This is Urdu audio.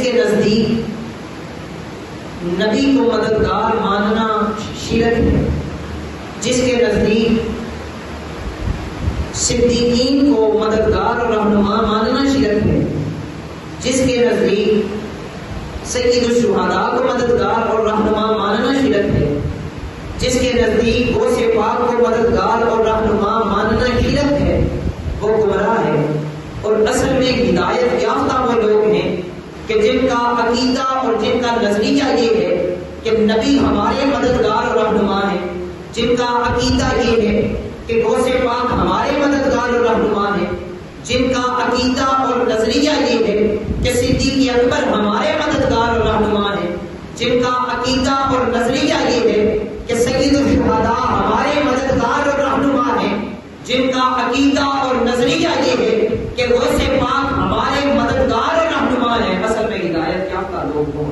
کے نزدیک نبی کو مددگار ماننا شرک ہے، جس کے نزدیک صدیقین کو مددگار اور رہنما ماننا شرک ہے، جس کے نزدیک سید الشہداء کو مددگار اور رہنما ماننا شرک ہے، جس کے نزدیک غوث پاک کو مددگار اور رہنما ماننا شرک ہے، وہ گمراہ ہے۔ اور اصل میں ہدایت یافتہ وہ لوگ ہیں کہ جن کا عقیدہ اور جن کا نظریہ یہ ہے کہ نبی ہمارے مددگار اور رہنما ہیں، جن کا عقیدہ یہ ہے کہ غوث پاک ہمارے مددگار اور رہنما ہیں، جن کا عقیدہ اور نظریہ یہ ہے کہ صدیق اکبر ہمارے مددگار اور رہنما ہیں، جن کا عقیدہ اور نظریہ یہ ہے کہ سید الشہداء ہمارے مددگار اور رہنما ہیں، جن کا عقیدہ اور نظریہ یہ ہے کہ غوث پاک ہمارے مددگار اور رہنما ہیں، اصل میں ہدایت یافتہ لوگ ہیں۔